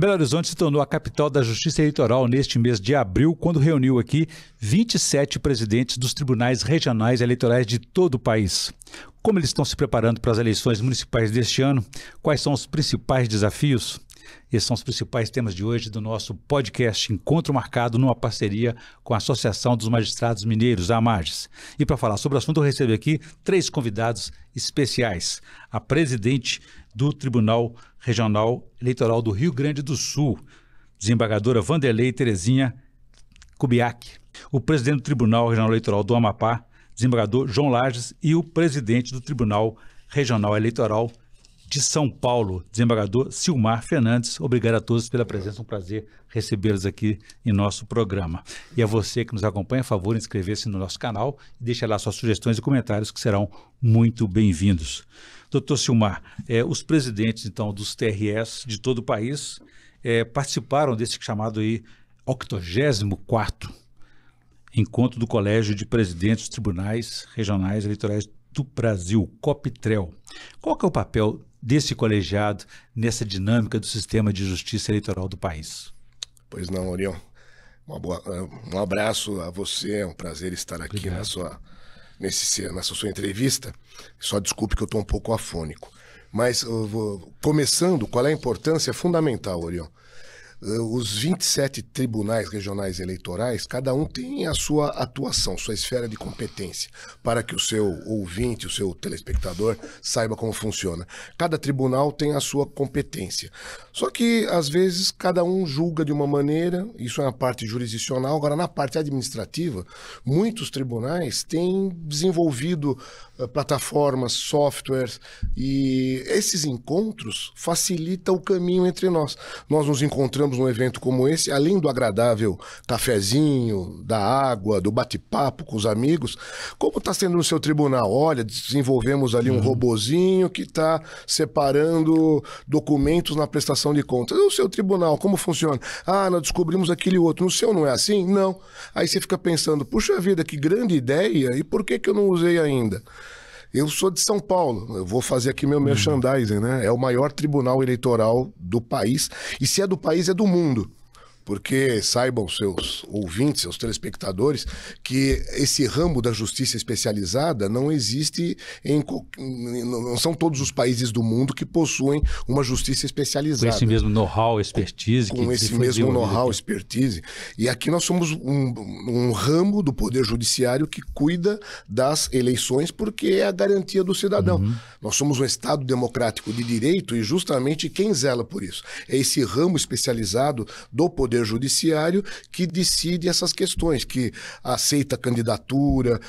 Belo Horizonte se tornou a capital da Justiça Eleitoral neste mês de abril, quando reuniu aqui 27 presidentes dos tribunais regionais eleitorais de todo o país. Como eles estão se preparando para as eleições municipais deste ano? Quais são os principais desafios? Esses são os principais temas de hoje do nosso podcast Encontro Marcado, numa parceria com a Associação dos Magistrados Mineiros, a AMAGES. E para falar sobre o assunto, eu recebo aqui 3 convidados especiais. A presidente do Tribunal Regional Eleitoral do Rio Grande do Sul, desembargadora Vanderlei Terezinha Kubiak. O presidente do Tribunal Regional Eleitoral do Amapá, desembargador João Lages, e o presidente do Tribunal Regional Eleitoral de São Paulo, desembargador Silmar Fernandes. Obrigado a todos pela presença, um prazer recebê-los aqui em nosso programa. E a você que nos acompanha, a favor, inscrever-se no nosso canal e deixar lá suas sugestões e comentários que serão muito bem-vindos. Doutor Silmar, os presidentes então dos TRS de todo o país participaram desse chamado aí 84º Encontro do Colégio de Presidentes dos Tribunais Regionais Eleitorais do Brasil, COPTREL. Qual que é o papel desse colegiado nessa dinâmica do sistema de justiça eleitoral do país? Pois não, Orion. Um abraço a você, é um prazer estar aqui nessa sua entrevista. Só desculpe que eu estou um pouco afônico. Mas, começando, qual é a importância? É fundamental, Orion. Os 27 tribunais regionais eleitorais, cada um tem a sua atuação, sua esfera de competência, para que o seu ouvinte, o seu telespectador, saiba como funciona. Cada tribunal tem a sua competência. Só que, às vezes, cada um julga de uma maneira, isso é na parte jurisdicional. Agora, na parte administrativa, muitos tribunais têm desenvolvido plataformas, softwares, e esses encontros facilitam o caminho entre nós. Nós nos encontramos num evento como esse, além do agradável cafezinho, da água, do bate-papo com os amigos, como está sendo no seu tribunal? Olha, desenvolvemos ali um robozinho que está separando documentos na prestação de contas. No seu tribunal, como funciona? Ah, nós descobrimos aquele outro. No seu não é assim? Não. Aí você fica pensando, puxa vida, que grande ideia, e por que eu não usei ainda? Eu sou de São Paulo, eu vou fazer aqui meu merchandising, né? É o maior tribunal eleitoral do país, e se é do país, é do mundo. Porque saibam seus ouvintes, seus telespectadores, que esse ramo da justiça especializada não existe não são todos os países do mundo que possuem uma justiça especializada. Com esse mesmo know-how, expertise. Com esse mesmo know-how, expertise. E aqui nós somos um ramo do Poder Judiciário que cuida das eleições, porque é a garantia do cidadão. Nós somos um Estado democrático de direito, e justamente quem zela por isso é esse ramo especializado do Poder Judiciário, que decide essas questões, que aceita a candidatura,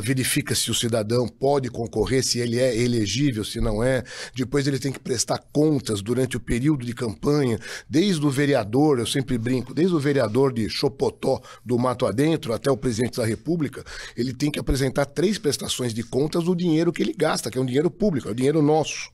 verifica se o cidadão pode concorrer, se ele é elegível, se não é. Depois ele tem que prestar contas durante o período de campanha, desde o vereador, eu sempre brinco, desde o vereador de Chopotó, do Mato Adentro, até o presidente da República, ele tem que apresentar 3 prestações de contas do dinheiro que ele gasta, que é um dinheiro público, é o dinheiro nosso.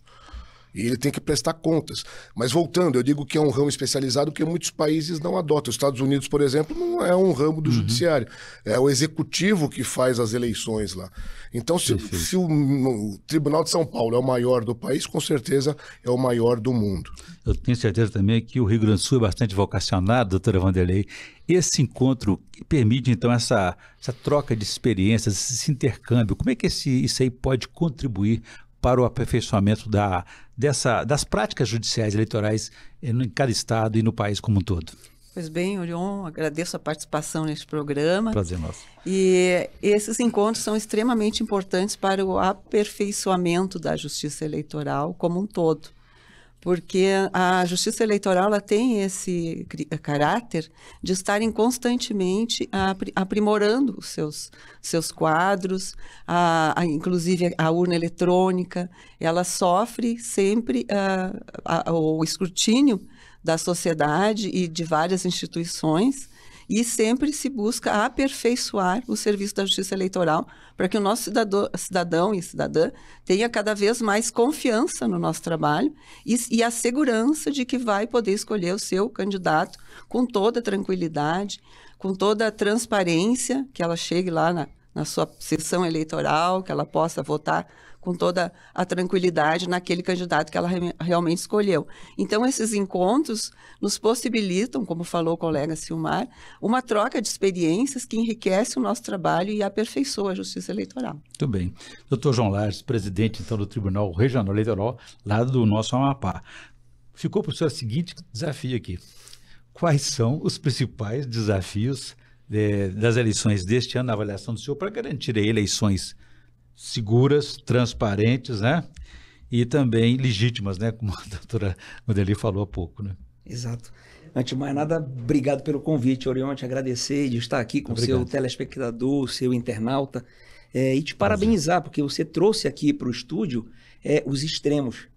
E ele tem que prestar contas. Mas voltando, eu digo que é um ramo especializado que muitos países não adotam. Os Estados Unidos, por exemplo, não é um ramo do judiciário. É o executivo que faz as eleições lá. Então, se o Tribunal de São Paulo é o maior do país, com certeza é o maior do mundo. Eu tenho certeza também que o Rio Grande do Sul é bastante vocacionado, doutora Vanderlei. Esse encontro permite, então, essa troca de experiências, esse intercâmbio. Como é que isso aí pode contribuir para o aperfeiçoamento das práticas judiciais eleitorais em cada estado e no país como um todo? Pois bem, Orion, agradeço a participação neste programa. Prazer nosso. E esses encontros são extremamente importantes para o aperfeiçoamento da justiça eleitoral como um todo. Porque a justiça eleitoral ela tem esse caráter de estarem constantemente aprimorando os seus quadros, inclusive a urna eletrônica, ela sofre sempre o escrutínio da sociedade e de várias instituições, e sempre se busca aperfeiçoar o serviço da justiça eleitoral para que o nosso cidadão e cidadã tenha cada vez mais confiança no nosso trabalho e a segurança de que vai poder escolher o seu candidato com toda a tranquilidade, com toda a transparência, que ela chegue lá na sua sessão eleitoral, que ela possa votar com toda a tranquilidade naquele candidato que ela realmente escolheu. Então, esses encontros nos possibilitam, como falou o colega Silmar, uma troca de experiências que enriquece o nosso trabalho e aperfeiçoa a justiça eleitoral. Muito bem. Dr. João Lages, presidente, então, do Tribunal Regional Eleitoral, lá do nosso Amapá. Ficou para o senhor o seguinte desafio aqui. Quais são os principais desafios das eleições deste ano, na avaliação do senhor, para garantir aí eleições seguras, transparentes, né? E também legítimas, né? Como a doutora Modeli falou há pouco, né? Exato. Antes de mais nada, obrigado pelo convite, Orion, te agradecer de estar aqui com o seu telespectador, seu internauta, e te parabenizar, porque você trouxe aqui para o estúdio os extremos.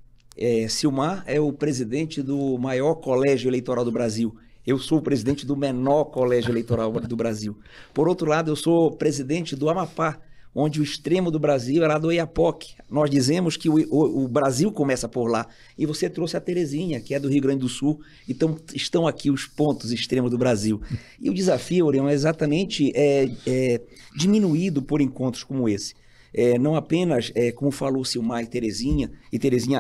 Silmar é o presidente do maior colégio eleitoral do Brasil. Eu sou o presidente do menor colégio eleitoral do Brasil. Por outro lado, eu sou presidente do Amapá, onde o extremo do Brasil era do Oiapoque. Nós dizemos que o Brasil começa por lá. E você trouxe a Terezinha, que é do Rio Grande do Sul. Então, estão aqui os pontos extremos do Brasil. E o desafio, Orion, é exatamente diminuído por encontros como esse. Não apenas, como falou Silmar e Terezinha,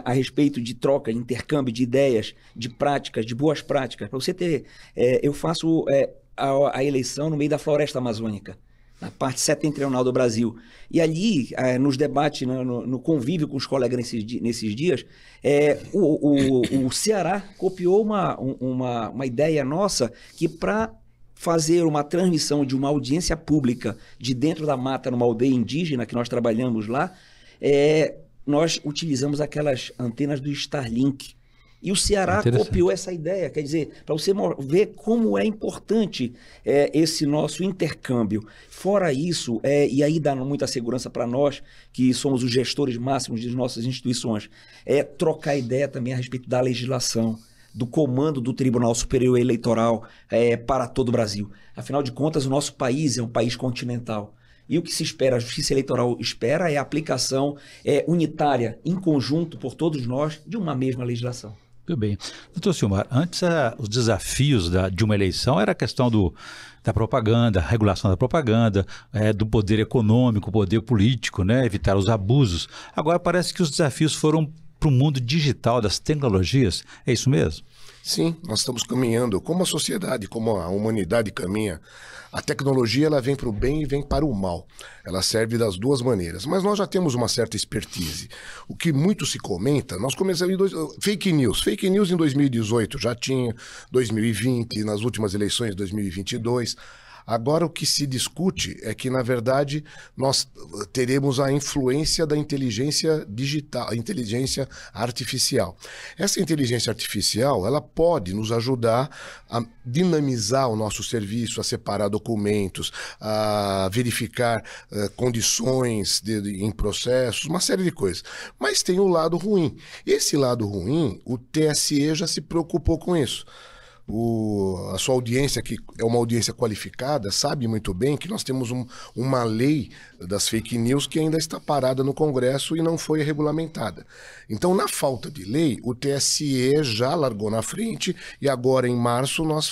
a respeito de troca, de intercâmbio de ideias, de práticas, de boas práticas. Para você ter... eu faço a eleição no meio da floresta amazônica, na parte setentrional do Brasil. E ali, nos debates, no convívio com os colegas nesses dias, o Ceará copiou uma ideia nossa que, para fazer uma transmissão de uma audiência pública de dentro da mata, numa aldeia indígena que nós trabalhamos lá, nós utilizamos aquelas antenas do Starlink. E o Ceará copiou essa ideia, quer dizer, para você ver como é importante esse nosso intercâmbio. Fora isso, e aí dá muita segurança para nós, que somos os gestores máximos de nossas instituições, trocar ideia também a respeito da legislação, do comando do Tribunal Superior Eleitoral para todo o Brasil. Afinal de contas, o nosso país é um país continental. E o que se espera, a Justiça Eleitoral espera, é a aplicação unitária, em conjunto, por todos nós, de uma mesma legislação. Muito bem. Doutor Silmar, antes os desafios de uma eleição era a questão da propaganda, a regulação da propaganda, do poder econômico, poder político, né? Evitar os abusos. Agora parece que os desafios foram para o mundo digital, das tecnologias. É isso mesmo? Sim, nós estamos caminhando, como a sociedade, como a humanidade caminha. A tecnologia, ela vem para o bem e vem para o mal. Ela serve das duas maneiras. Mas nós já temos uma certa expertise. O que muito se comenta, nós começamos fake news. Fake news em 2018 já tinha, 2020, nas últimas eleições de 2022. Agora, o que se discute é que, na verdade, nós teremos a influência da inteligência digital, a inteligência artificial. Essa inteligência artificial, ela pode nos ajudar a dinamizar o nosso serviço, a separar documentos, a verificar condições em processos, uma série de coisas. Mas tem o lado ruim. Esse lado ruim, o TSE já se preocupou com isso. A sua audiência, que é uma audiência qualificada, sabe muito bem que nós temos uma lei das fake news que ainda está parada no Congresso e não foi regulamentada. Então, na falta de lei, o TSE já largou na frente e agora, em março, nós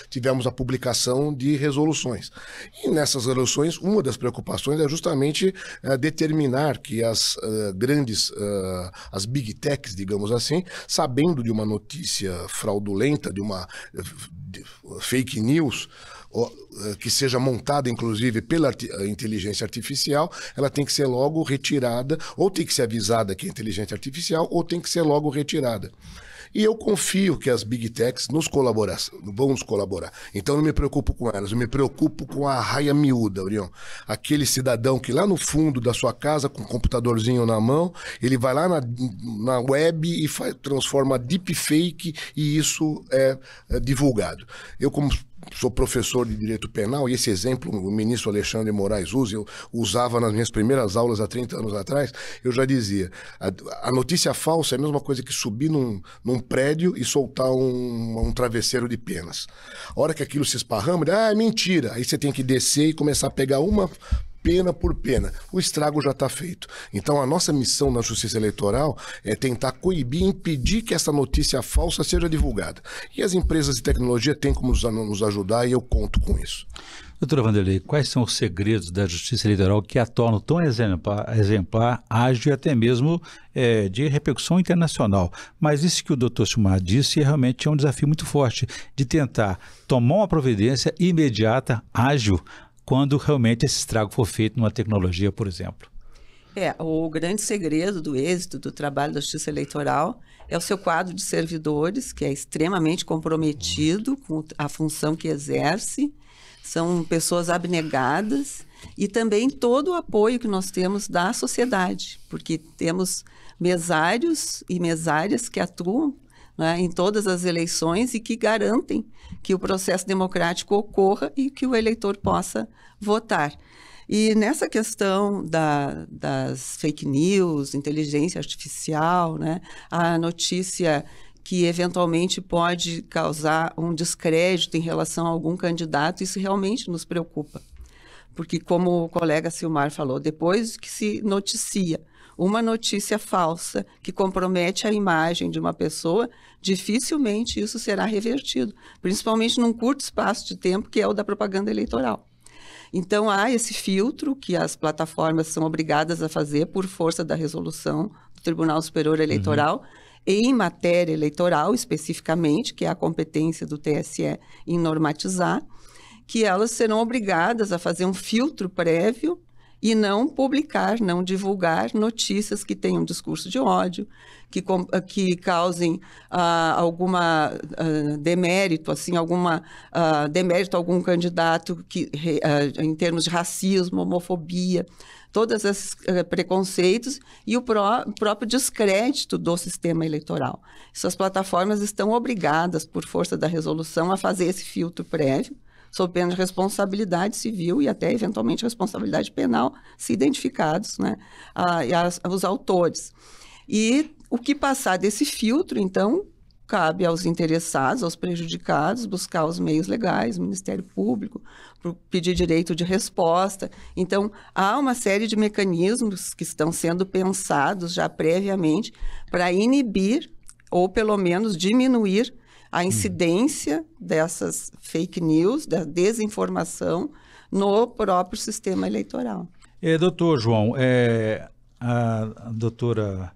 tivemos a publicação de resoluções. E nessas resoluções, uma das preocupações é justamente determinar que as as big techs, digamos assim, sabendo de uma notícia fraudulenta, de uma fake news, que seja montada, inclusive, pela inteligência artificial, ela tem que ser logo retirada, ou tem que ser avisada que é inteligência artificial, ou tem que ser logo retirada. E eu confio que as Big Techs vão nos colaborar. Então, eu não me preocupo com elas, eu me preocupo com a raia miúda, Orion. Aquele cidadão que lá no fundo da sua casa, com um computadorzinho na mão, ele vai lá na web e transforma deepfake e isso é divulgado. Eu, como sou professor de Direito Penal, e esse exemplo o ministro Alexandre Moraes usa, eu usava nas minhas primeiras aulas há 30 anos atrás, eu já dizia, a notícia falsa é a mesma coisa que subir num prédio e soltar um travesseiro de penas. A hora que aquilo se esparrama, é mentira, aí você tem que descer e começar a pegar uma pena por pena. O estrago já está feito. Então, a nossa missão na Justiça Eleitoral é tentar coibir, impedir que essa notícia falsa seja divulgada. E as empresas de tecnologia têm como nos ajudar e eu conto com isso. Doutora Wanderley, quais são os segredos da Justiça Eleitoral que a tornam tão exemplar, ágil e até mesmo de repercussão internacional? Mas isso que o doutor Silmar disse realmente é um desafio muito forte de tentar tomar uma providência imediata, ágil, quando realmente esse estrago for feito numa tecnologia, por exemplo. O grande segredo do êxito do trabalho da Justiça Eleitoral é o seu quadro de servidores, que é extremamente comprometido com a função que exerce. São pessoas abnegadas e também todo o apoio que nós temos da sociedade, porque temos mesários e mesárias que atuam, né, em todas as eleições e que garantem que o processo democrático ocorra e que o eleitor possa votar. E nessa questão das fake news, inteligência artificial, né, a notícia que eventualmente pode causar um descrédito em relação a algum candidato, isso realmente nos preocupa. Porque, como o colega Silmar falou, depois que se noticia uma notícia falsa que compromete a imagem de uma pessoa, dificilmente isso será revertido, principalmente num curto espaço de tempo, que é o da propaganda eleitoral. Então, há esse filtro que as plataformas são obrigadas a fazer por força da resolução do Tribunal Superior Eleitoral, em matéria eleitoral, especificamente, que é a competência do TSE em normatizar, que elas serão obrigadas a fazer um filtro prévio e não publicar, não divulgar notícias que tenham discurso de ódio, que causem alguma demérito, assim, demérito a algum candidato em termos de racismo, homofobia, todos esses preconceitos e o próprio descrédito do sistema eleitoral. Essas plataformas estão obrigadas, por força da resolução, a fazer esse filtro prévio, sob pena de responsabilidade civil e até, eventualmente, responsabilidade penal, se identificados, né, os autores. E o que passar desse filtro, então, cabe aos interessados, aos prejudicados, buscar os meios legais, o Ministério Público, pedir direito de resposta. Então, há uma série de mecanismos que estão sendo pensados já previamente para inibir ou, pelo menos, diminuir a incidência dessas fake news, da desinformação no próprio sistema eleitoral. Doutor João, a doutora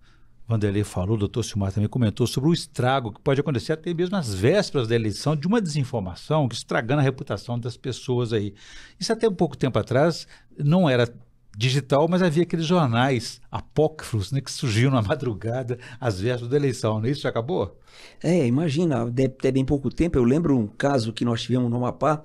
Wanderley falou, o doutor Silmar também comentou sobre o estrago que pode acontecer até mesmo nas vésperas da eleição, de uma desinformação que estragando a reputação das pessoas aí. Isso até um pouco tempo atrás não era digital, mas havia aqueles jornais apócrifos, né, que surgiam na madrugada, às vésperas da eleição, não é isso? Já acabou? Imagina, até bem pouco tempo, eu lembro um caso que nós tivemos no Amapá,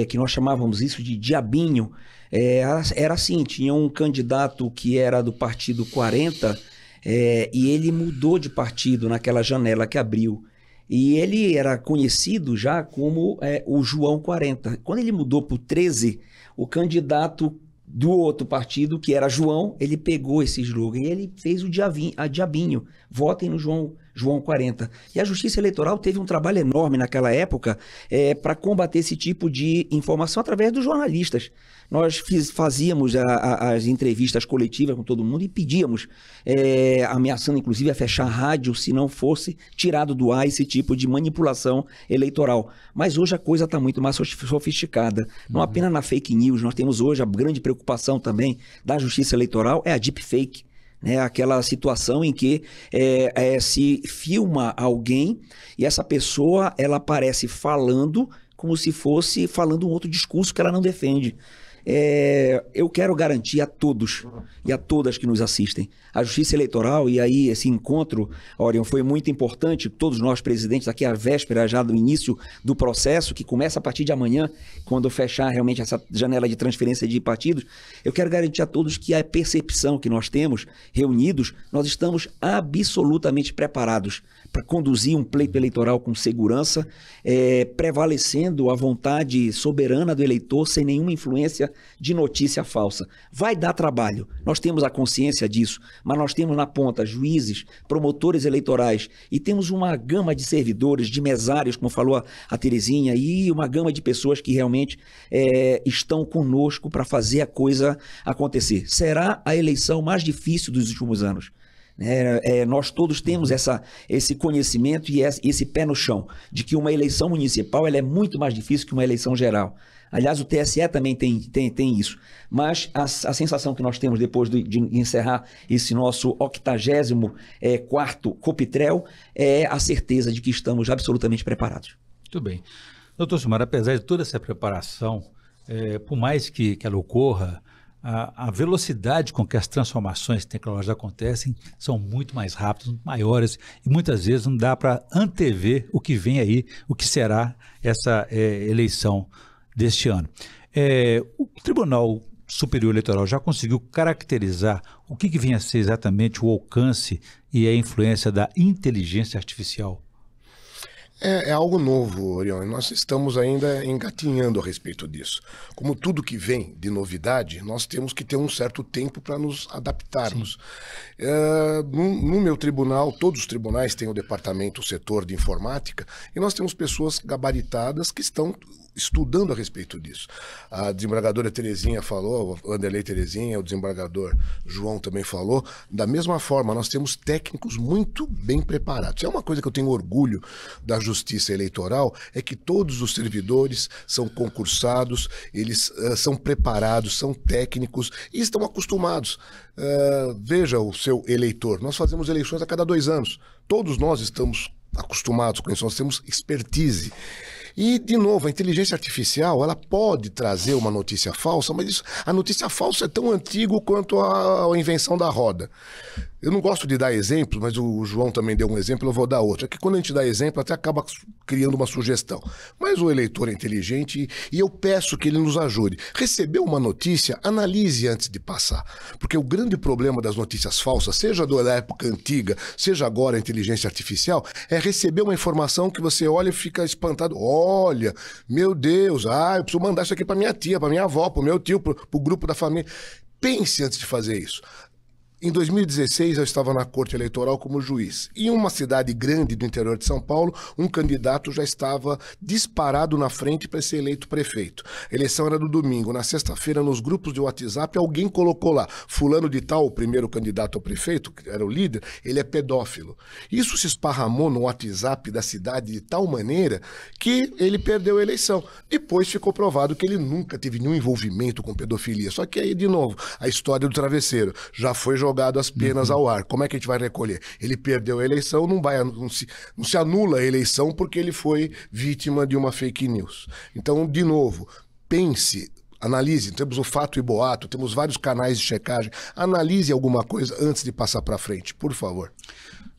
que nós chamávamos isso de diabinho. Era assim, tinha um candidato que era do partido 40, e ele mudou de partido naquela janela que abriu. E ele era conhecido já como o João 40. Quando ele mudou para o 13, o candidato do outro partido, que era João, ele pegou esse slogan e ele fez o diabinho. Votem no João 40. E a Justiça Eleitoral teve um trabalho enorme naquela época para combater esse tipo de informação através dos jornalistas. Nós fazíamos as entrevistas coletivas com todo mundo e pedíamos, ameaçando inclusive a fechar a rádio se não fosse tirado do ar esse tipo de manipulação eleitoral. Mas hoje a coisa está muito mais sofisticada. Não apenas na fake news, nós temos hoje a grande preocupação também da Justiça Eleitoral é a deepfake. Aquela situação em que se filma alguém e essa pessoa ela aparece falando como se fosse falando um outro discurso que ela não defende. Eu quero garantir a todos e a todas que nos assistem. A Justiça Eleitoral, e aí esse encontro, Orion, foi muito importante, todos nós presidentes, aqui à véspera já do início do processo, que começa a partir de amanhã, quando fechar realmente essa janela de transferência de partidos, eu quero garantir a todos que a percepção que nós temos reunidos, nós estamos absolutamente preparados para conduzir um pleito eleitoral com segurança, prevalecendo a vontade soberana do eleitor, sem nenhuma influência de notícia falsa. Vai dar trabalho, nós temos a consciência disso, mas nós temos na ponta juízes, promotores eleitorais e temos uma gama de servidores, de mesários, como falou a Terezinha, e uma gama de pessoas que realmente estão conosco para fazer a coisa acontecer. Será a eleição mais difícil dos últimos anos. Nós todos temos esse conhecimento e esse pé no chão de que uma eleição municipal ela é muito mais difícil que uma eleição geral. Aliás, o TSE também tem isso. Mas a sensação que nós temos depois de encerrar esse nosso 84º Copitrel é a certeza de que estamos absolutamente preparados. Muito bem. Doutor Silmar, apesar de toda essa preparação, por mais que ela ocorra, a velocidade com que as transformações tecnológicas acontecem são muito mais rápidas, muito maiores, e muitas vezes não dá para antever o que vem aí, o que será essa eleição deste ano. O Tribunal Superior Eleitoral já conseguiu caracterizar o que vem a ser exatamente o alcance e a influência da inteligência artificial? É algo novo, Orion, e nós estamos ainda engatinhando a respeito disso. Como tudo que vem de novidade, nós temos que ter um certo tempo para nos adaptarmos. No meu tribunal, todos os tribunais têm o departamento, o setor de informática, e nós temos pessoas gabaritadas que estão estudando a respeito disso. A desembargadora Terezinha falou, o Anderlei Terezinha, o desembargador João também falou. Da mesma forma, nós temos técnicos muito bem preparados. É uma coisa que eu tenho orgulho da Justiça Eleitoral, é que todos os servidores são concursados, eles são preparados, são técnicos e estão acostumados. Veja o seu eleitor, nós fazemos eleições a cada 2 anos. Todos nós estamos acostumados com isso, nós temos expertise. E, de novo, a inteligência artificial, ela pode trazer uma notícia falsa, mas a notícia falsa é tão antiga quanto a invenção da roda. Eu não gosto de dar exemplo, mas o João também deu um exemplo, eu vou dar outro. É que quando a gente dá exemplo, até acaba criando uma sugestão. Mas o eleitor é inteligente e eu peço que ele nos ajude. Recebeu uma notícia, analise antes de passar. Porque o grande problema das notícias falsas, seja da época antiga, seja agora a inteligência artificial, é receber uma informação que você olha e fica espantado. Olha, meu Deus, eu preciso mandar isso aqui para minha tia, para minha avó, para o meu tio, para o grupo da família. Pense antes de fazer isso. Em 2016, eu estava na Corte Eleitoral como juiz. Em uma cidade grande do interior de São Paulo, um candidato já estava disparado na frente para ser eleito prefeito. A eleição era no domingo. Na sexta-feira, nos grupos de WhatsApp, alguém colocou lá: fulano de tal, o primeiro candidato ao prefeito, que era o líder, ele é pedófilo. Isso se esparramou no WhatsApp da cidade de tal maneira que ele perdeu a eleição. Depois ficou provado que ele nunca teve nenhum envolvimento com pedofilia. Só que aí, de novo, a história do travesseiro já foi jogado as penas ao ar. Como é que a gente vai recolher? Ele perdeu a eleição, não se anula a eleição porque ele foi vítima de uma fake news. Então, de novo, pense, analise. Temos o Fato e Boato, temos vários canais de checagem. Analise alguma coisa antes de passar para frente, por favor.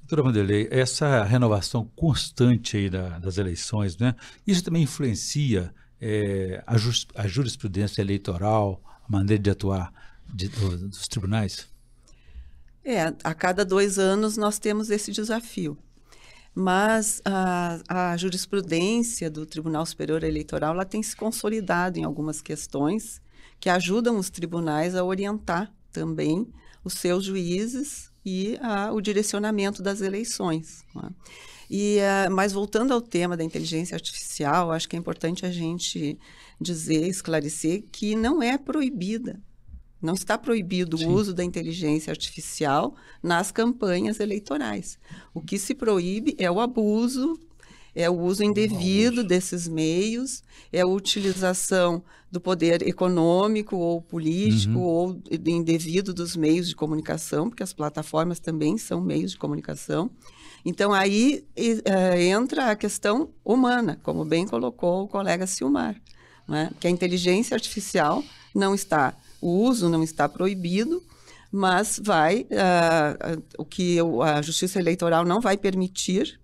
Doutora Vanderlei, essa renovação constante aí das eleições, né? Isso também influencia a jurisprudência eleitoral, a maneira de atuar dos tribunais? A cada 2 anos nós temos esse desafio. Mas a jurisprudência do Tribunal Superior Eleitoral ela tem se consolidado em algumas questões que ajudam os tribunais a orientar também os seus juízes e o direcionamento das eleições. Né? Mas voltando ao tema da inteligência artificial, acho que é importante a gente esclarecer que não é proibida. Não está proibido o uso da inteligência artificial nas campanhas eleitorais. O que se proíbe é o abuso, é o uso indevido desses meios, é a utilização do poder econômico ou político ou indevido dos meios de comunicação, porque as plataformas também são meios de comunicação. Então, aí entra a questão humana, como bem colocou o colega Silmar, né? Que a inteligência artificial o uso não está proibido, mas o que a Justiça Eleitoral não vai permitir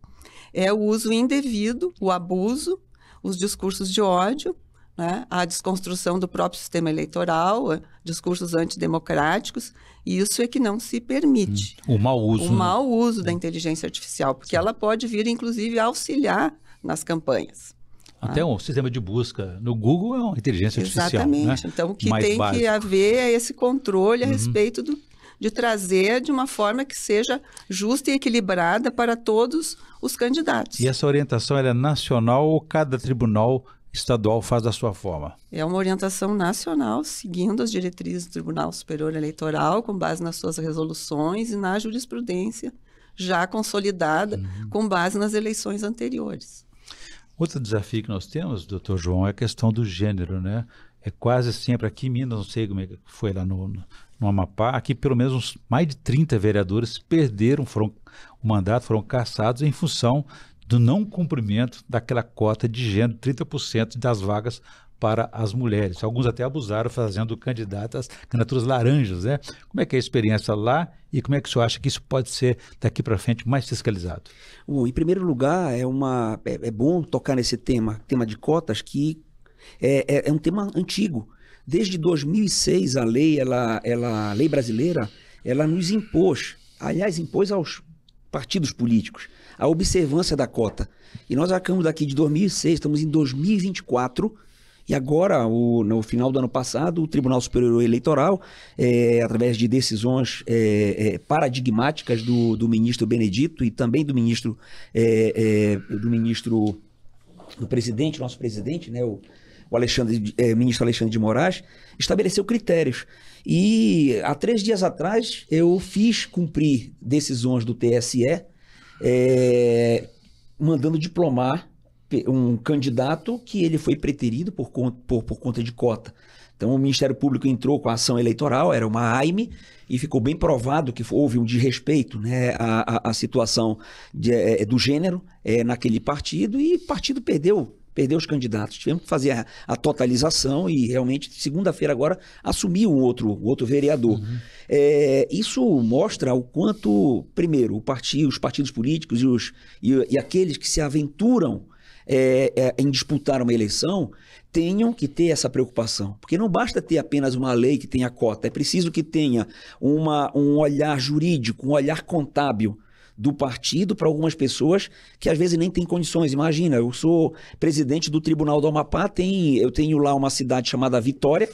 é o uso indevido, o abuso, os discursos de ódio, né? A desconstrução do próprio sistema eleitoral, discursos antidemocráticos, e isso é que não se permite. O mau uso. O mau uso da inteligência artificial, porque ela pode vir, inclusive, a auxiliar nas campanhas. Até um sistema de busca no Google é uma inteligência artificial. Exatamente. Né? Então, o que mais tem básico. que haver é esse controle a respeito de trazer de uma forma que seja justa e equilibrada para todos os candidatos. E essa orientação ela é nacional ou cada tribunal estadual faz da sua forma? É uma orientação nacional, seguindo as diretrizes do Tribunal Superior Eleitoral, com base nas suas resoluções e na jurisprudência já consolidada, com base nas eleições anteriores. Outro desafio que nós temos, doutor João, é a questão do gênero, né? É quase sempre aqui em Minas, não sei como é que foi lá no Amapá, aqui pelo menos mais de 30 vereadores perderam o mandato, foram cassados em função do não cumprimento daquela cota de gênero, 30% das vagas para as mulheres. Alguns até abusaram fazendo candidaturas laranjas, né? Como é que é a experiência lá e como é que o senhor acha que isso pode ser daqui para frente mais fiscalizado? Bom, em primeiro lugar, é bom tocar nesse tema de cotas, que é um tema antigo. Desde 2006, a lei brasileira, ela nos impôs, aliás, impôs aos partidos políticos a observância da cota. E nós acabamos daqui de 2006, estamos em 2024, e agora, no final do ano passado, o Tribunal Superior Eleitoral, através de decisões paradigmáticas do ministro Benedito e também do presidente, nosso presidente, né, o ministro Alexandre de Moraes, estabeleceu critérios. E há 3 dias atrás eu fiz cumprir decisões do TSE, mandando diplomar um candidato que ele foi preterido por conta de cota. Então o Ministério Público entrou com a ação eleitoral, era uma AIME, e ficou bem provado que houve um desrespeito, né, à situação do gênero naquele partido, e o partido perdeu os candidatos. Tivemos que fazer a totalização e realmente, segunda-feira agora, assumiu o outro vereador. Uhum. Isso mostra o quanto, primeiro, os partidos políticos e aqueles que se aventuram em disputar uma eleição tenham que ter essa preocupação. Porque não basta ter apenas uma lei que tenha cota, é preciso que tenha um olhar jurídico, um olhar contábil do partido para algumas pessoas que às vezes nem têm condições. Imagina, eu sou presidente do Tribunal do Amapá, eu tenho lá uma cidade chamada Vitória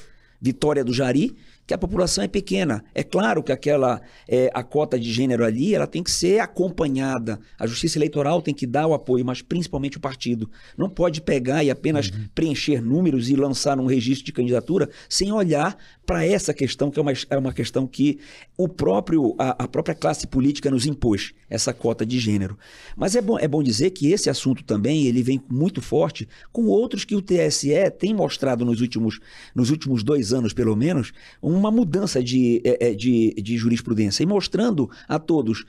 do Jari, que a população é pequena. É claro que a cota de gênero ali, ela tem que ser acompanhada. A Justiça Eleitoral tem que dar o apoio, mas principalmente o partido. Não pode pegar e apenas preencher números e lançar um registro de candidatura sem olhar para essa questão, que é uma questão que a própria classe política nos impôs, essa cota de gênero. Mas é bom dizer que esse assunto também ele vem muito forte com outros que o TSE tem mostrado nos últimos 2 anos, pelo menos, uma mudança de jurisprudência e mostrando a todos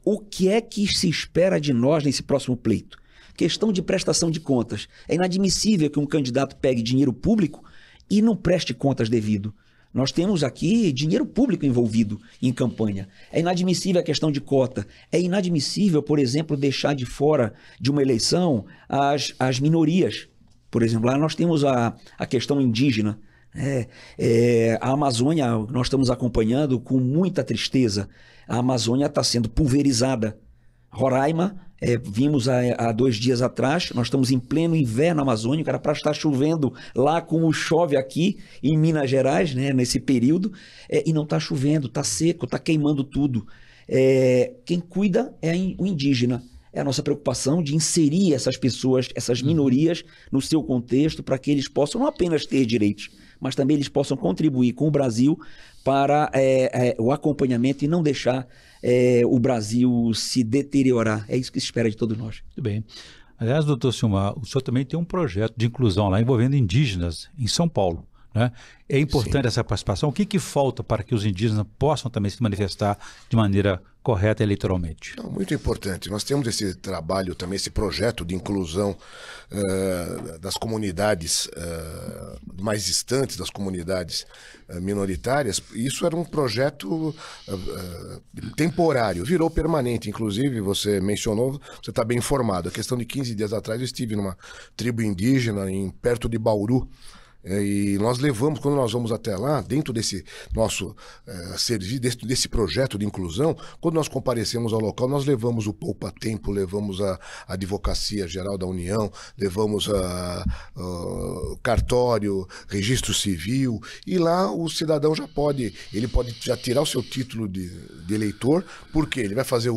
o que é que se espera de nós nesse próximo pleito. Questão de prestação de contas. É inadmissível que um candidato pegue dinheiro público e não preste contas devido. Nós temos aqui dinheiro público envolvido em campanha. É inadmissível a questão de cota. É inadmissível, por exemplo, deixar de fora de uma eleição as minorias. Por exemplo, lá nós temos a questão indígena. A Amazônia, nós estamos acompanhando com muita tristeza. A Amazônia está sendo pulverizada. Roraima, vimos há 2 dias atrás, nós estamos em pleno inverno amazônico, era para estar chovendo lá como chove aqui em Minas Gerais, né, nesse período, e não está chovendo, está seco, está queimando tudo. Quem cuida é o indígena. É a nossa preocupação de inserir essas pessoas, essas minorias, no seu contexto, para que eles possam não apenas ter direitos, mas também eles possam contribuir com o Brasil para o acompanhamento e não deixar o Brasil se deteriorar. É isso que se espera de todos nós. Muito bem. Aliás, doutor Silmar, o senhor também tem um projeto de inclusão lá envolvendo indígenas em São Paulo, né? É importante essa participação. O que falta para que os indígenas possam também se manifestar de maneira correta eleitoralmente? Muito importante. Nós temos esse trabalho também, esse projeto de inclusão das comunidades mais distantes, das comunidades minoritárias. Isso era um projeto temporário, virou permanente. Inclusive, você mencionou, você está bem informado, a questão de 15 dias atrás eu estive numa tribo indígena perto de Bauru. E nós levamos, quando nós vamos até lá, dentro desse nosso serviço, desse projeto de inclusão, quando nós comparecemos ao local, nós levamos o poupa-tempo, levamos a Advocacia Geral da União, levamos o cartório, registro civil, e lá o cidadão ele pode já tirar o seu título de eleitor, porque ele vai fazer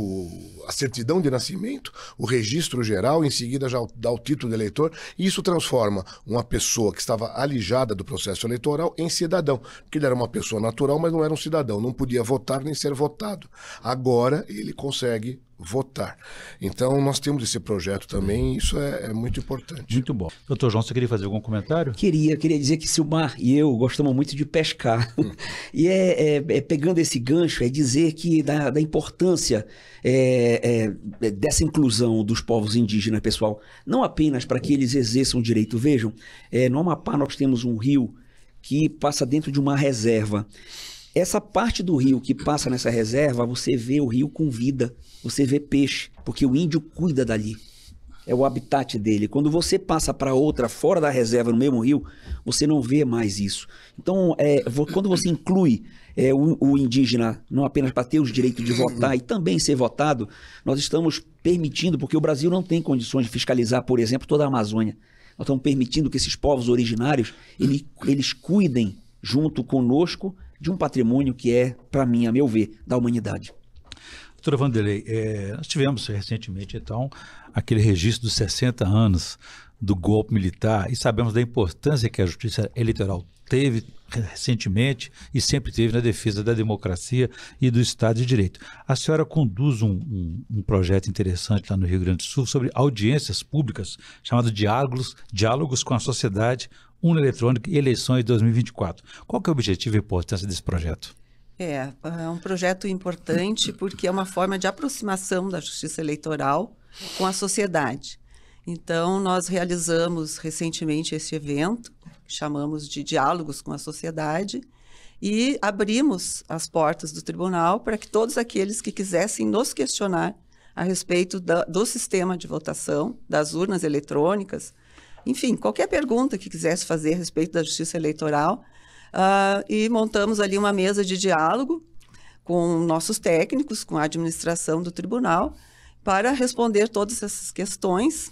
a certidão de nascimento, o registro geral, em seguida já dá o título de eleitor, e isso transforma uma pessoa que estava alijada do processo eleitoral em cidadão, porque ele era uma pessoa natural, mas não era um cidadão, não podia votar nem ser votado. Agora ele consegue votar. Então, nós temos esse projeto também, e isso é muito importante. Muito bom. Doutor João, você queria fazer algum comentário? Queria dizer que Silmar e eu gostamos muito de pescar. E pegando esse gancho, é dizer que da importância dessa inclusão dos povos indígenas, pessoal, não apenas para que eles exerçam o direito. Vejam, no Amapá nós temos um rio que passa dentro de uma reserva. Essa parte do rio que passa nessa reserva, você vê o rio com vida, você vê peixe, porque o índio cuida dali. É o habitat dele. Quando você passa para outra, fora da reserva, no mesmo rio, você não vê mais isso. Então, quando você inclui o indígena, não apenas para ter os direitos de votar e também ser votado, nós estamos permitindo, porque o Brasil não tem condições de fiscalizar, por exemplo, toda a Amazônia. Nós estamos permitindo que esses povos originários, eles cuidem junto conosco de um patrimônio que é, para mim, a meu ver, da humanidade. Doutora Wanderley, nós tivemos recentemente, então, aquele registro dos 60 anos do golpe militar e sabemos da importância que a Justiça Eleitoral teve recentemente e sempre teve na defesa da democracia e do Estado de Direito. A senhora conduz um projeto interessante lá no Rio Grande do Sul sobre audiências públicas chamado Diálogos com a Sociedade, Urna Eletrônica e Eleições de 2024. Qual que é o objetivo e a importância desse projeto? É um projeto importante porque é uma forma de aproximação da Justiça Eleitoral com a sociedade. Então, nós realizamos recentemente esse evento, que chamamos de Diálogos com a Sociedade, e abrimos as portas do tribunal para que todos aqueles que quisessem nos questionar a respeito do sistema de votação, das urnas eletrônicas, enfim, qualquer pergunta que quisesse fazer a respeito da Justiça Eleitoral, e montamos ali uma mesa de diálogo com nossos técnicos, com a administração do tribunal, para responder todas essas questões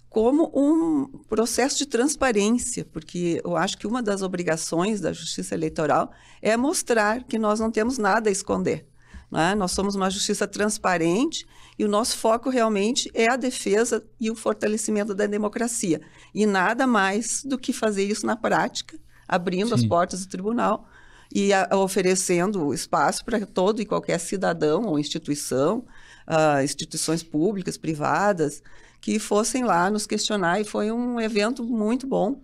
como um processo de transparência, porque eu acho que uma das obrigações da Justiça Eleitoral é mostrar que nós não temos nada a esconder. Né? Nós somos uma justiça transparente e o nosso foco realmente é a defesa e o fortalecimento da democracia. E nada mais do que fazer isso na prática, abrindo as portas do tribunal e oferecendo espaço para todo e qualquer cidadão ou instituição, instituições públicas, privadas, que fossem lá nos questionar. E foi um evento muito bom,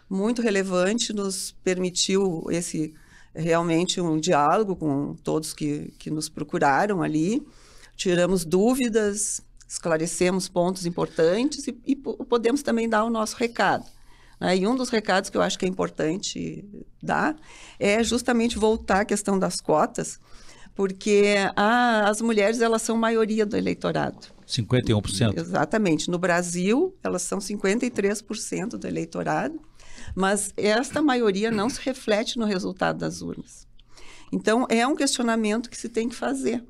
muito relevante, nos permitiu realmente um diálogo com todos que nos procuraram ali, tiramos dúvidas, esclarecemos pontos importantes e podemos também dar o nosso recado. E um dos recados que eu acho que é importante dar é justamente voltar à questão das cotas, porque as mulheres, elas são maioria do eleitorado. 51%? Exatamente. No Brasil, elas são 53% do eleitorado, mas esta maioria não se reflete no resultado das urnas. Então, é um questionamento que se tem que fazer.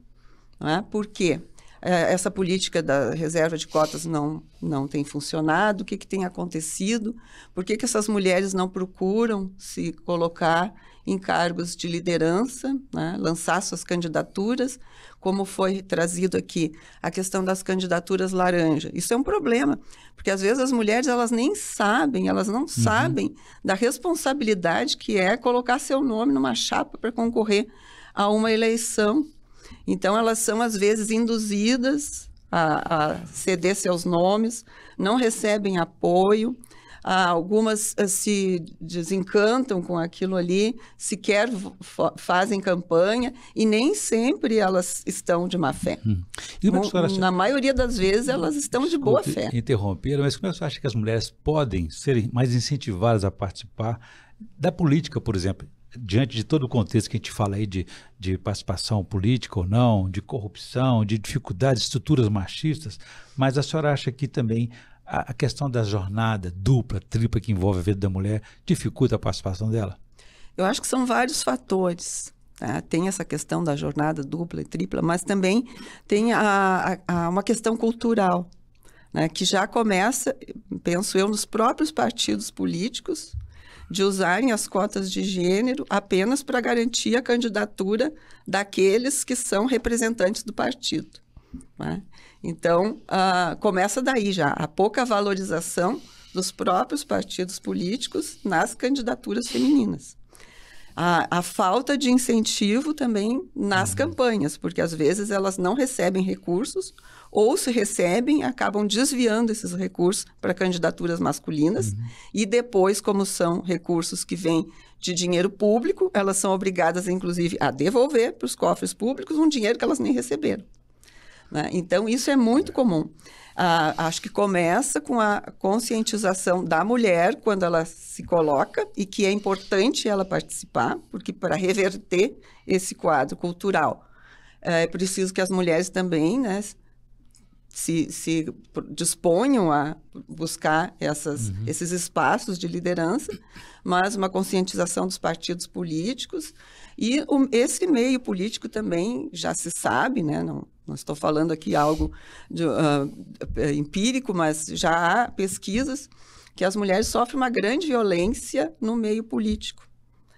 Não é? Por quê? Essa política da reserva de cotas não tem funcionado? O que tem acontecido? Por que essas mulheres não procuram se colocar em cargos de liderança, né? Lançar suas candidaturas, como foi trazido aqui, a questão das candidaturas laranja? Isso é um problema, porque às vezes as mulheres elas nem sabem, elas não sabem da responsabilidade que é colocar seu nome numa chapa para concorrer a uma eleição. Então, elas são, às vezes, induzidas a ceder seus nomes, não recebem apoio, algumas se desencantam com aquilo ali, sequer fazem campanha e nem sempre elas estão de má fé. Na maioria das vezes, elas estão de boa fé. Interromperam, mas como é que você acha que as mulheres podem ser mais incentivadas a participar da política, por exemplo? Diante de todo o contexto que a gente fala aí de participação política ou não, de corrupção, de dificuldades, estruturas machistas, mas a senhora acha que também a questão da jornada dupla, tripla que envolve a vida da mulher dificulta a participação dela? Eu acho que são vários fatores. Tá? Tem essa questão da jornada dupla e tripla, mas também tem uma questão cultural, né? Que já começa, penso eu, nos próprios partidos políticos, de usarem as cotas de gênero apenas para garantir a candidatura daqueles que são representantes do partido. Né? Então, começa daí já, a pouca valorização dos próprios partidos políticos nas candidaturas femininas. A falta de incentivo também nas campanhas, porque às vezes elas não recebem recursos, ou se recebem, acabam desviando esses recursos para candidaturas masculinas, e depois, como são recursos que vêm de dinheiro público, elas são obrigadas, inclusive, a devolver para os cofres públicos um dinheiro que elas nem receberam. Né? Então, isso é muito comum. Acho que começa com a conscientização da mulher quando ela se coloca e que é importante ela participar, porque para reverter esse quadro cultural é preciso que as mulheres também, né, se disponham a buscar esses espaços de liderança, mas uma conscientização dos partidos políticos e esse meio político também já se sabe, né, não estou falando aqui algo empírico, mas já há pesquisas que as mulheres sofrem uma grande violência no meio político.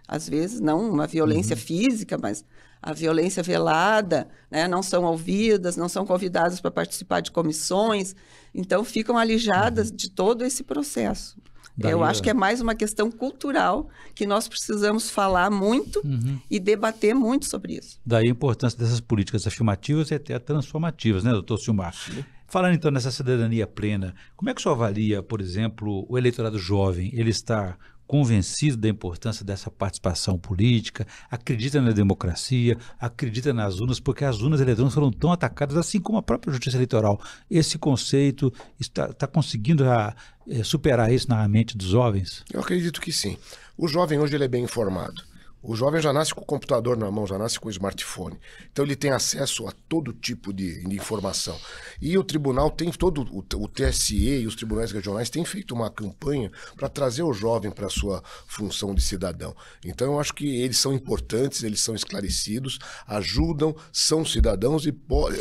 Às vezes, não uma violência física, mas a violência velada, né? Não são ouvidas, não são convidadas para participar de comissões, então ficam alijadas de todo esse processo. Eu acho que é mais uma questão cultural que nós precisamos falar muito e debater muito sobre isso. Daí a importância dessas políticas afirmativas e até transformativas, né, doutor Silmar? Falando então nessa cidadania plena, como é que o senhor avalia, por exemplo, o eleitorado jovem? Ele está convencido da importância dessa participação política, acredita na democracia, acredita nas urnas, porque as urnas eletrônicas foram tão atacadas, assim como a própria justiça eleitoral. Esse conceito está conseguindo superar isso na mente dos jovens? Eu acredito que sim. O jovem hoje ele é bem informado. O jovem já nasce com o computador na mão, já nasce com o smartphone. Então ele tem acesso a todo tipo de informação. E o tribunal tem todo, o TSE e os tribunais regionais têm feito uma campanha para trazer o jovem para a sua função de cidadão. Então eu acho que eles são importantes, eles são esclarecidos, ajudam, são cidadãos e,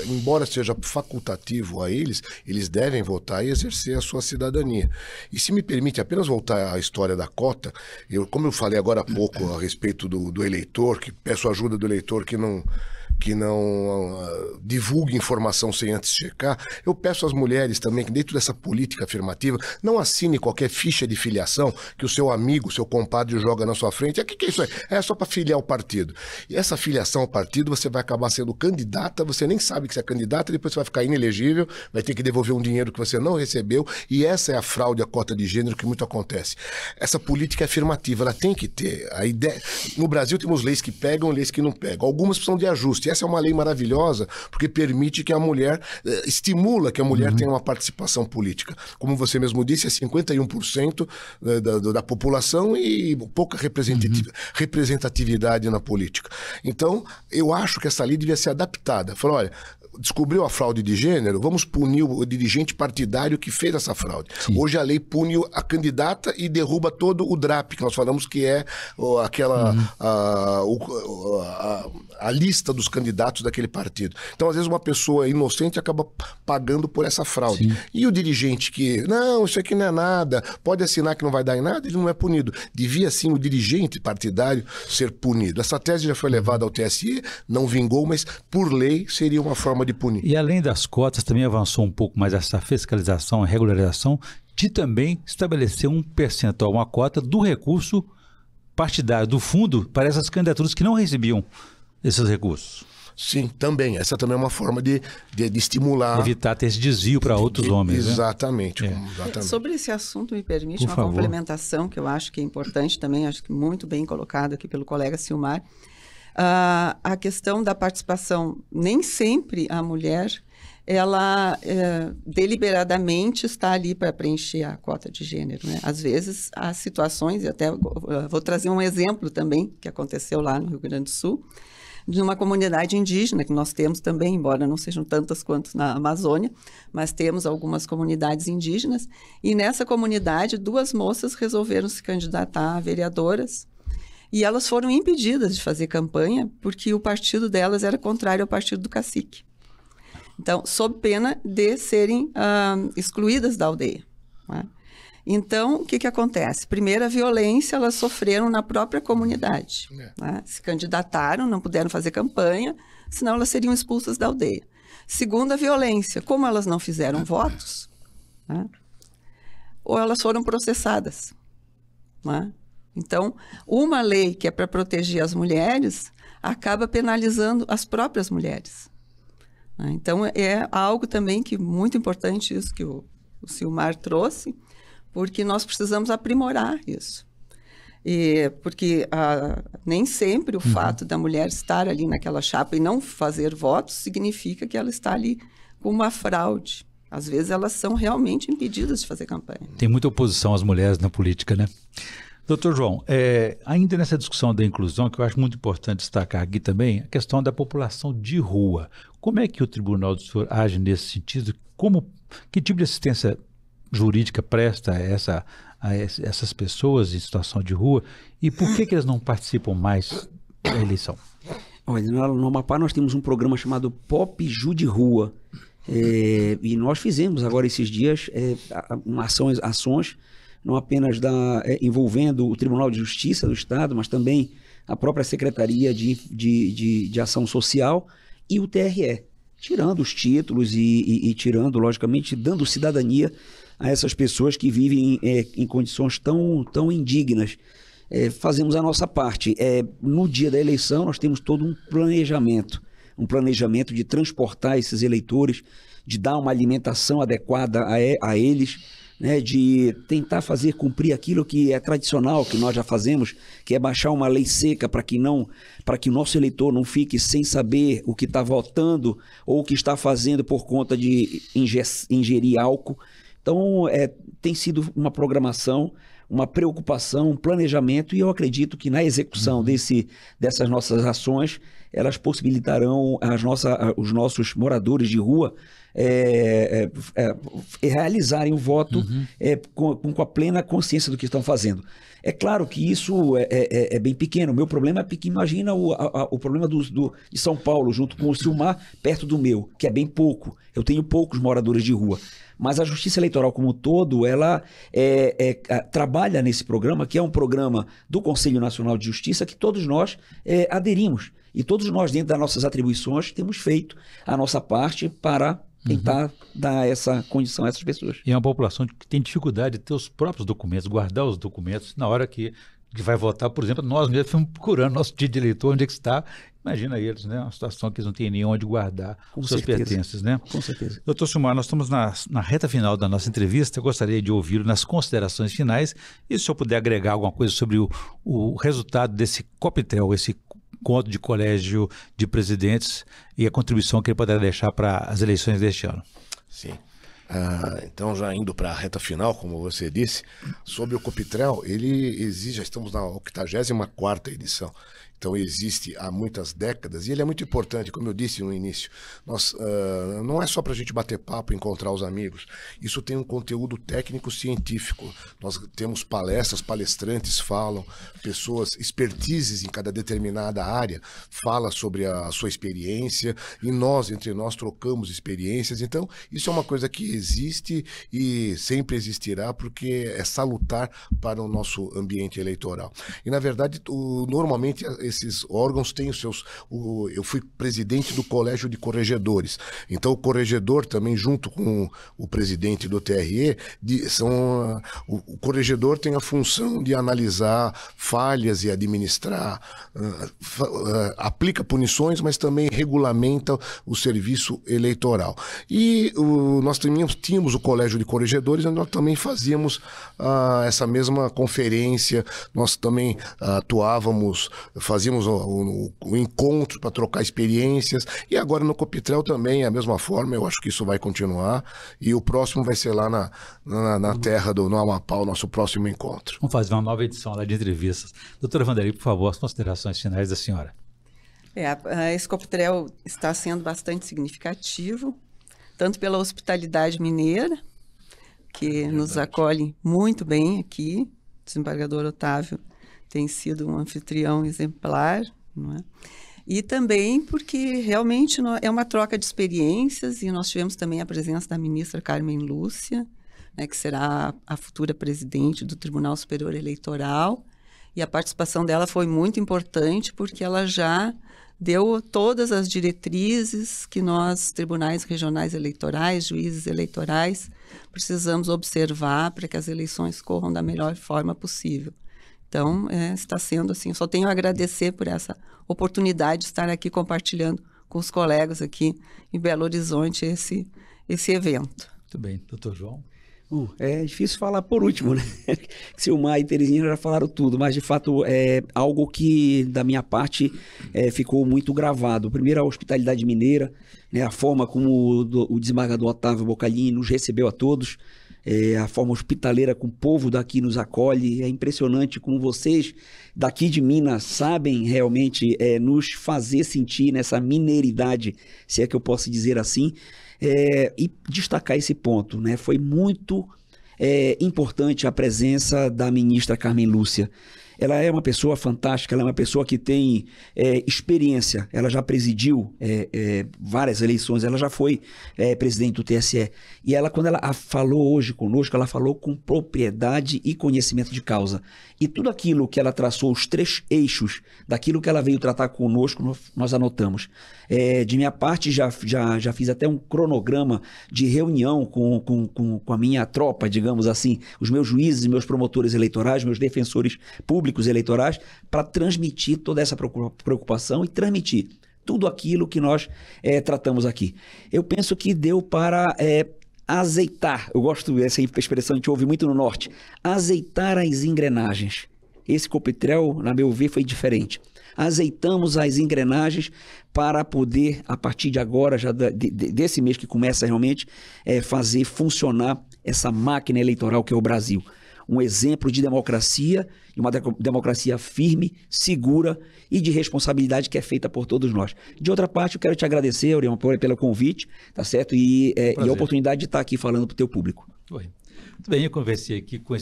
embora seja facultativo a eles, eles devem votar e exercer a sua cidadania. E se me permite apenas voltar à história da cota, como eu falei agora há pouco a respeito do eleitor, que peço ajuda do eleitor que não divulgue informação sem antes checar, eu peço às mulheres também que dentro dessa política afirmativa não assine qualquer ficha de filiação que o seu amigo, seu compadre joga na sua frente. O que é isso aí? É só para filiar o partido. E essa filiação ao partido você vai acabar sendo candidata, você nem sabe que você é candidata, depois você vai ficar inelegível, vai ter que devolver um dinheiro que você não recebeu, e essa é a fraude, a cota de gênero que muito acontece. Essa política afirmativa, ela tem que ter a ideia. No Brasil temos leis que pegam, leis que não pegam. Algumas precisam de ajuste. Essa é uma lei maravilhosa, porque permite que a mulher, estimula que a mulher tenha uma participação política. Como você mesmo disse, é 51% da população e pouca representatividade na política. Então, eu acho que essa lei devia ser adaptada. Falou, olha, descobriu a fraude de gênero, vamos punir o dirigente partidário que fez essa fraude. Sim. Hoje a lei pune a candidata e derruba todo o DRAP, que nós falamos que é a lista dos candidatos daquele partido. Então, às vezes, uma pessoa inocente acaba pagando por essa fraude. Sim. E o dirigente que, não, isso aqui não é nada, pode assinar que não vai dar em nada, ele não é punido. Devia, sim, o dirigente partidário ser punido. Essa tese já foi levada ao TSE, não vingou, mas, por lei, seria uma forma de punir. E além das cotas, também avançou um pouco mais essa fiscalização, a regularização, de também estabelecer um percentual, uma cota do recurso partidário, do fundo, para essas candidaturas que não recebiam esses recursos. Sim, também. Essa também é uma forma de estimular... Evitar ter esse desvio para outros homens. Exatamente. Né? Exatamente. Sobre esse assunto, me permite uma complementação que eu acho que é importante também, acho que muito bem colocado aqui pelo colega Silmar. A questão da participação, nem sempre a mulher, ela deliberadamente está ali para preencher a cota de gênero, né? Às vezes, há situações, e até vou trazer um exemplo também, que aconteceu lá no Rio Grande do Sul, de uma comunidade indígena, que nós temos também, embora não sejam tantas quanto na Amazônia, mas temos algumas comunidades indígenas, e nessa comunidade, 2 moças resolveram se candidatar a vereadoras, e elas foram impedidas de fazer campanha porque o partido delas era contrário ao partido do cacique. Então, sob pena de serem excluídas da aldeia. Né? Então, o que acontece? Primeiro, a violência elas sofreram na própria comunidade. Né? Se candidataram, não puderam fazer campanha, senão elas seriam expulsas da aldeia. Segundo, a violência. Como elas não fizeram votos, né? Ou elas foram processadas. Né? Então, uma lei que é para proteger as mulheres acaba penalizando as próprias mulheres. Então, é algo também que muito importante isso que o Silmar trouxe, porque nós precisamos aprimorar isso. Porque nem sempre o fato da mulher estar ali naquela chapa e não fazer votos significa que ela está ali com uma fraude. Às vezes elas são realmente impedidas de fazer campanha. Tem muita oposição às mulheres na política, né? Doutor João, ainda nessa discussão da inclusão, que eu acho muito importante destacar aqui também, a questão da população de rua. Como é que o Tribunal do Senhor age nesse sentido? Que tipo de assistência jurídica presta a essas pessoas em situação de rua? E por que eles não participam mais da eleição? Olha, no Amapá nós temos um programa chamado Pop Ju de Rua. E nós fizemos agora esses dias ações não apenas envolvendo o Tribunal de Justiça do Estado, mas também a própria Secretaria de Ação Social e o TRE, tirando os títulos e tirando, logicamente, dando cidadania a essas pessoas que vivem em condições tão indignas. Fazemos a nossa parte. No dia da eleição, nós temos todo um planejamento de transportar esses eleitores, de dar uma alimentação adequada a eles, né, de tentar fazer cumprir aquilo que é tradicional, que nós já fazemos, que é baixar uma lei seca para que o nosso eleitor não fique sem saber o que está votando ou o que está fazendo por conta de ingerir álcool. Então, tem sido uma programação, uma preocupação, um planejamento, e eu acredito que na execução dessas nossas ações, elas possibilitarão os nossos moradores de rua realizarem o voto com a plena consciência do que estão fazendo. É claro que isso é bem pequeno. O meu problema é pequeno. Imagina o problema de São Paulo, junto com o Silmar, perto do meu, que é bem pouco. Eu tenho poucos moradores de rua. Mas a Justiça Eleitoral como um todo, ela trabalha nesse programa, que é um programa do Conselho Nacional de Justiça, que todos nós aderimos. E todos nós, dentro das nossas atribuições, temos feito a nossa parte para tentar dar essa condição a essas pessoas. E é uma população que tem dificuldade de ter os próprios documentos, guardar os documentos na hora que vai votar. Por exemplo, nós mesmos fomos procurando nosso dia de eleitor, onde é que está. Imagina eles, né? Uma situação que eles não têm nem onde guardar os seus pertences, né? Com certeza. Doutor Silmar, nós estamos na reta final da nossa entrevista. Eu gostaria de ouvi-lo nas considerações finais. E se o senhor puder agregar alguma coisa sobre o resultado desse COPTEL, esse encontro de colégio de presidentes, e a contribuição que ele poderá deixar para as eleições deste ano. Sim. Então, já indo para a reta final, como você disse, sobre o COPTEL, ele exige, já estamos na 84ª edição. Então existe há muitas décadas e ele é muito importante, como eu disse no início. Não é só para a gente bater papo e encontrar os amigos. Isso tem um conteúdo técnico-científico. Nós temos palestras, palestrantes falam, pessoas, expertises em cada determinada área, fala sobre a sua experiência e entre nós trocamos experiências. Então isso é uma coisa que existe e sempre existirá, porque é salutar para o nosso ambiente eleitoral. E na verdade, normalmente esses órgãos têm os seus... eu fui presidente do Colégio de Corregedores. Então, o corregedor também, junto com o presidente do TRE, o corregedor tem a função de analisar falhas e administrar, aplica punições, mas também regulamenta o serviço eleitoral. E nós tínhamos o Colégio de Corregedores, onde nós também fazíamos essa mesma conferência, nós também fazíamos o encontro para trocar experiências, e agora no COPTEL também é a mesma forma. Eu acho que isso vai continuar, e o próximo vai ser lá na terra no Amapá, o nosso próximo encontro. Vamos fazer uma nova edição lá de entrevistas. Doutora Wanderley, por favor, as considerações finais da senhora. Esse COPTEL está sendo bastante significativo, tanto pela hospitalidade mineira, que nos acolhe muito bem aqui. O desembargador Otávio tem sido um anfitrião exemplar, não é? E também porque realmente é uma troca de experiências, e nós tivemos também a presença da ministra Carmen Lúcia, né, que será a futura presidente do Tribunal Superior Eleitoral, e a participação dela foi muito importante porque ela já deu todas as diretrizes que nós, tribunais regionais eleitorais, juízes eleitorais, precisamos observar para que as eleições corram da melhor forma possível. Então, está sendo assim, só tenho a agradecer por essa oportunidade de estar aqui compartilhando com os colegas aqui em Belo Horizonte esse evento. Muito bem, doutor João. Bom, é difícil falar por último, né? Silmar e Terezinha já falaram tudo, mas de fato é algo que da minha parte ficou muito gravado. Primeiro, a hospitalidade mineira, né? A forma como o desembargador Otávio Bocalini nos recebeu a todos, a forma hospitaleira como o povo daqui nos acolhe. É impressionante como vocês daqui de Minas sabem realmente nos fazer sentir nessa mineiridade, se é que eu posso dizer assim. E destacar esse ponto, né? Foi muito importante a presença da ministra Carmen Lúcia. Ela é uma pessoa fantástica, ela é uma pessoa que tem experiência, ela já presidiu várias eleições, ela já foi presidente do TSE. E ela, quando ela falou hoje conosco, ela falou com propriedade e conhecimento de causa. E tudo aquilo que ela traçou, os 3 eixos daquilo que ela veio tratar conosco, nós anotamos. De minha parte, já fiz até um cronograma de reunião com a minha tropa, digamos assim, os meus juízes, meus promotores eleitorais, meus defensores públicos eleitorais, para transmitir toda essa preocupação e transmitir tudo aquilo que nós tratamos aqui. Eu penso que deu para azeitar, eu gosto dessa expressão, a gente ouve muito no Norte, azeitar as engrenagens. Esse Copetrel, na meu ver, foi diferente. Azeitamos as engrenagens para poder, a partir de agora, já desse mês que começa realmente, fazer funcionar essa máquina eleitoral que é o Brasil. Um exemplo de democracia, e uma democracia firme, segura e de responsabilidade que é feita por todos nós. De outra parte, eu quero te agradecer, Orion, pelo convite, tá certo? E a oportunidade de estar aqui falando para o teu público. Oi. Muito bem, eu conversei aqui com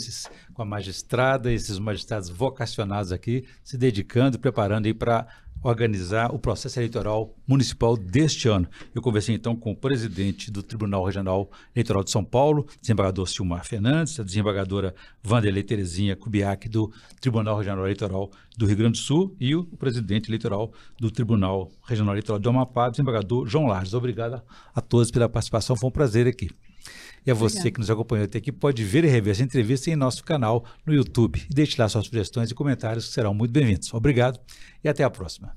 a magistrada, esses magistrados vocacionados aqui, se dedicando e preparando aí para organizar o processo eleitoral municipal deste ano. Eu conversei então com o presidente do Tribunal Regional Eleitoral de São Paulo, desembargador Silmar Fernandes, a desembargadora Wanderlei Terezinha Kubiak, do Tribunal Regional Eleitoral do Rio Grande do Sul, e o presidente eleitoral do Tribunal Regional Eleitoral do Amapá, desembargador João Lages. Obrigado a todos pela participação, foi um prazer aqui. E a você que nos acompanhou até aqui pode ver e rever essa entrevista em nosso canal no YouTube. E deixe lá suas sugestões e comentários que serão muito bem-vindos. Obrigado e até a próxima.